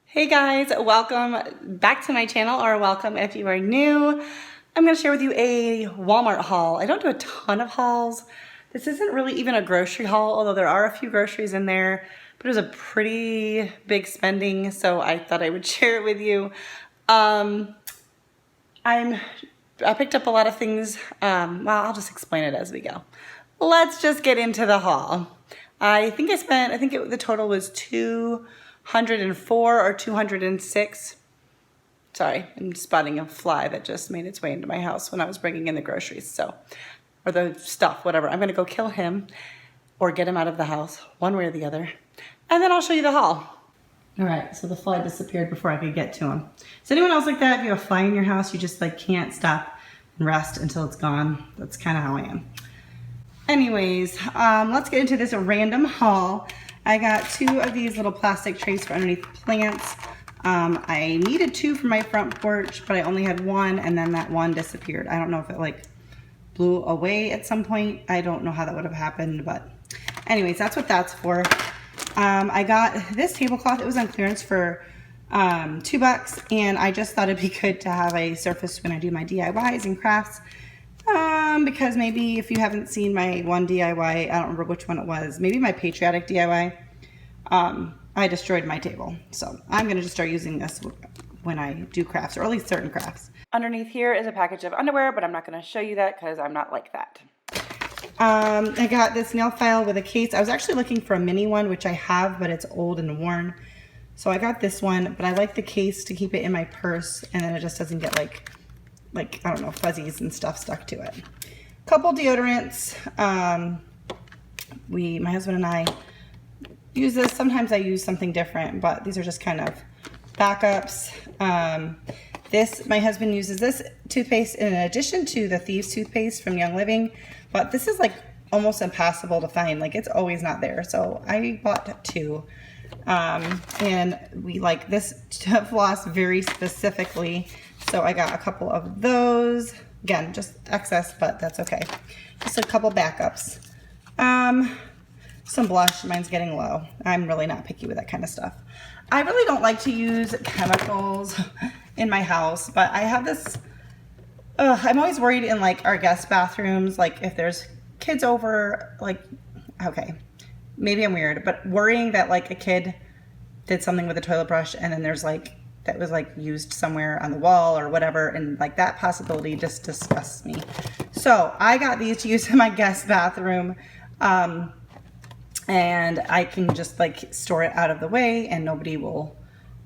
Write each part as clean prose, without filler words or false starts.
Hey guys, welcome back to my channel, or welcome if you are new. I'm going to share with you a Walmart haul. I don't do a ton of hauls. This isn't really even a grocery haul, although there are a few groceries in there, but it was a pretty big spending, so I thought I would share it with you. I picked up a lot of things. Well, I'll just explain it as we go. Let's just get into the haul. I think the total was 204 or 206. Sorry, I'm spotting a fly that just made its way into my house when I was bringing in the groceries. So, or the stuff, whatever. I'm gonna go kill him or get him out of the house, one way or the other. And then I'll show you the haul. All right, so the fly disappeared before I could get to him. Is anyone else like that? If you have a fly in your house, you just like can't stop and rest until it's gone. That's kind of how I am. Anyways, let's get into this random haul. I got two of these little plastic trays for underneath plants. I needed two for my front porch, but I only had one, and then that one disappeared. I don't know if it like blew away at some point. I don't know how that would have happened, but anyways, that's what that's for. I got this tablecloth. It was on clearance for $2, and I just thought it'd be good to have a surface when I do my DIYs and crafts. Because maybe if you haven't seen my one DIY, I don't remember which one it was, maybe my patriotic DIY, I destroyed my table. So I'm going to just start using this when I do crafts, or at least certain crafts. Underneath here is a package of underwear, but I'm not going to show you that because I'm not like that. I got this nail file with a case. I was actually looking for a mini one, which I have, but it's old and worn. So I got this one, but I like the case to keep it in my purse, and then it just doesn't get like I don't know, fuzzies and stuff stuck to it. Couple deodorants. My husband and I use this. Sometimes I use something different, but these are just kind of backups. My husband uses this toothpaste in addition to the Thieves toothpaste from Young Living, but this is like almost impossible to find. Like it's always not there. So I bought two. And we like this to floss very specifically. So I got a couple of those. Again, just excess, but that's okay. Just a couple backups. Some blush. Mine's getting low. I'm really not picky with that kind of stuff. I really don't like to use chemicals in my house, but I have this. I'm always worried in like our guest bathrooms, like if there's kids over, like, okay, maybe I'm weird, but worrying that like a kid did something with a toilet brush and then there's like, that was like used somewhere on the wall or whatever, and like that possibility just disgusts me. So I got these to use in my guest bathroom, and I can just like store it out of the way and nobody will,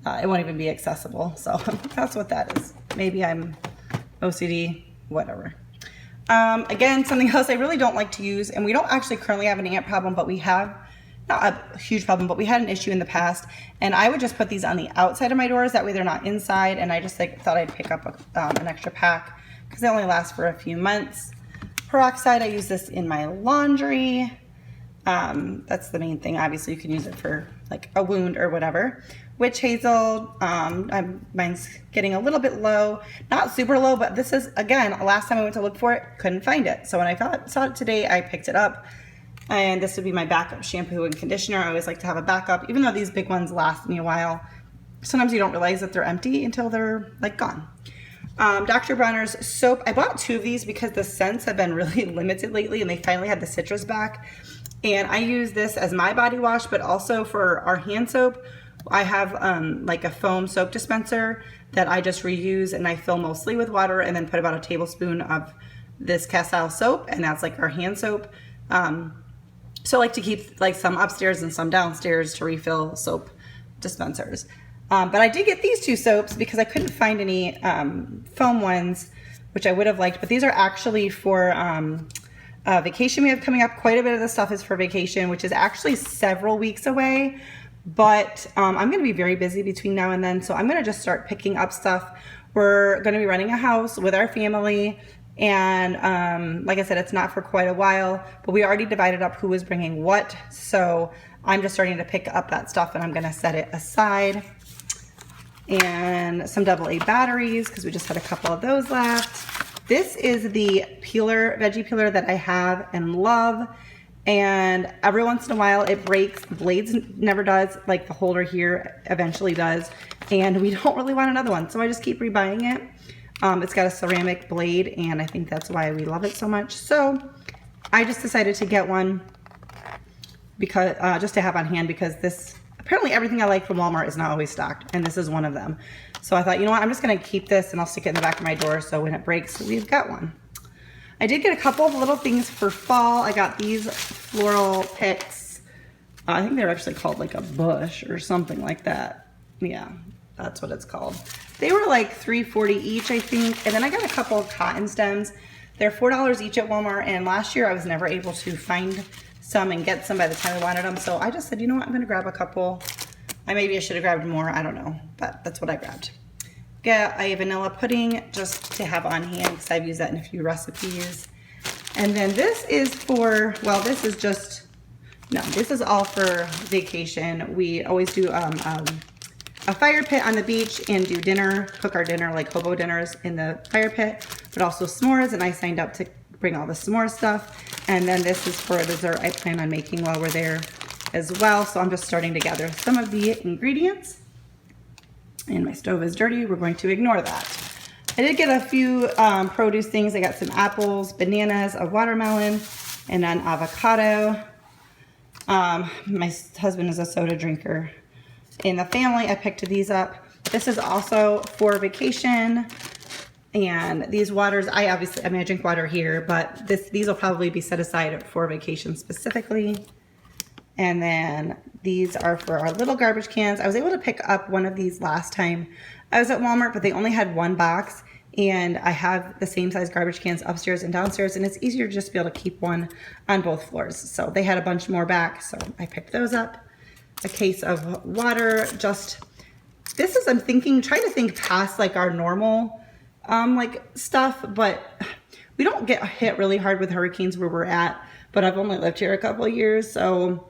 it won't even be accessible. So that's what that is. Maybe I'm OCD, whatever. Again, something else I really don't like to use, and we don't actually currently have an ant problem, but we have, not a huge problem, but we had an issue in the past, and I would just put these on the outside of my doors. That way they're not inside, and I just like thought I'd pick up an extra pack because they only last for a few months. Peroxide, I use this in my laundry. That's the main thing. Obviously, you can use it for like a wound or whatever. Witch hazel, mine's getting a little bit low, not super low, but this is, again, last time I went to look for it, couldn't find it. So when I saw it today, I picked it up, and this would be my backup shampoo and conditioner. I always like to have a backup, even though these big ones last me a while. Sometimes you don't realize that they're empty until they're like gone. Dr. Bronner's soap. I bought two of these because the scents have been really limited lately, and they finally had the citrus back. And I use this as my body wash, but also for our hand soap. I have like a foam soap dispenser that I just reuse, and I fill mostly with water and then put about a tablespoon of this Castile soap, and that's like our hand soap. So I like to keep like some upstairs and some downstairs to refill soap dispensers. But I did get these two soaps because I couldn't find any foam ones, which I would have liked, but these are actually for vacation we have coming up. Quite a bit of the stuff is for vacation, which is actually several weeks away. But I'm going to be very busy between now and then, so I'm going to just start picking up stuff. We're going to be renting a house with our family, and like I said, it's not for quite a while, but we already divided up who was bringing what, so I'm just starting to pick up that stuff, and I'm going to set it aside. And some AA batteries, because we just had a couple of those left. This is the peeler, veggie peeler that I have and love. and every once in a while it breaks. The blades never does, like the holder here eventually does, and we don't really want another one, so I just keep rebuying it. It's got a ceramic blade, and I think that's why we love it so much. So I just decided to get one because just to have on hand, because this, apparently everything I like from Walmart is not always stocked, and this is one of them. So I thought, you know what, I'm just gonna keep this and I'll stick it in the back of my door so when it breaks, we've got one. I did get a couple of little things for fall. I got these floral picks. I think they're actually called like a bush or something like that. Yeah, that's what it's called. They were like $3.40 each, I think. And then I got a couple of cotton stems. They're $4 each at Walmart, and last year I was never able to find some and get some by the time I wanted them. So I just said, you know what, I'm gonna grab a couple. Maybe I should have grabbed more, I don't know, but that's what I grabbed. Get a vanilla pudding just to have on hand because I've used that in a few recipes. And then this is for, well, this is just, no, this is all for vacation. We always do a fire pit on the beach and do dinner, cook our dinner, like hobo dinners in the fire pit, but also s'mores, and I signed up to bring all the s'more stuff. And then this is for a dessert I plan on making while we're there as well. So I'm just starting to gather some of the ingredients. And my stove is dirty, we're going to ignore that. I did get a few produce things. I got some apples, bananas, a watermelon, and an avocado. My husband is a soda drinker. In the family, I picked these up. This is also for vacation. And these waters, I drink water here, but these will probably be set aside for vacation specifically. And then these are for our little garbage cans. I was able to pick up one of these last time I was at Walmart, but they only had one box, and I have the same size garbage cans upstairs and downstairs, and it's easier just to be able to keep one on both floors. So they had a bunch more back, so I picked those up. A case of water, this is, I'm trying to think past like our normal like stuff, but we don't get hit really hard with hurricanes where we're at, but I've only lived here a couple of years, so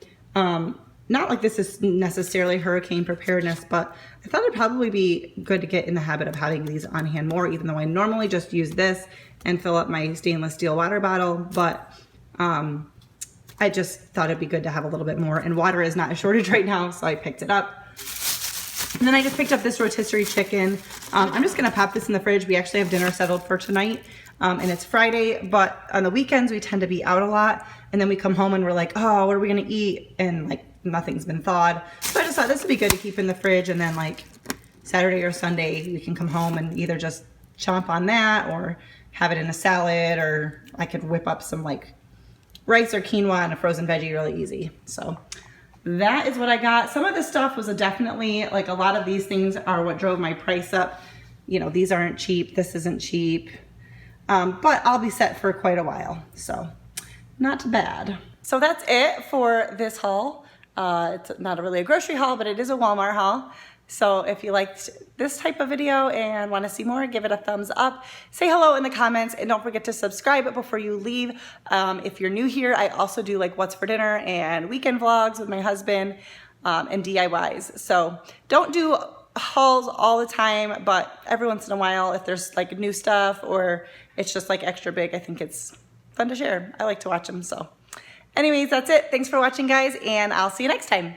not like this is necessarily hurricane preparedness, but I thought it'd probably be good to get in the habit of having these on hand more, even though I normally just use this and fill up my stainless steel water bottle, but I just thought it'd be good to have a little bit more, and water is not a shortage right now, so I picked it up. And then I just picked up this rotisserie chicken. I'm just gonna pop this in the fridge. We actually have dinner settled for tonight, and it's Friday, but on the weekends we tend to be out a lot, and then we come home and we're like, oh, what are we gonna eat? And like nothing's been thawed. So I just thought this would be good to keep in the fridge, and then like Saturday or Sunday we can come home and either just chomp on that or have it in a salad, or I could whip up some like rice or quinoa and a frozen veggie really easy. So that is what I got. Some of this stuff was definitely, like a lot of these things are what drove my price up. You know, these aren't cheap, this isn't cheap, but I'll be set for quite a while, so not bad. So that's it for this haul. It's not really a grocery haul, but it is a Walmart haul. So if you liked this type of video and want to see more, give it a thumbs up. Say hello in the comments, and don't forget to subscribe before you leave. If you're new here, I also do like what's for dinner and weekend vlogs with my husband and DIYs. So don't do hauls all the time, but every once in a while, if there's like new stuff or it's just like extra big, I think it's fun to share. I like to watch them. So anyways, that's it. Thanks for watching, guys, and I'll see you next time.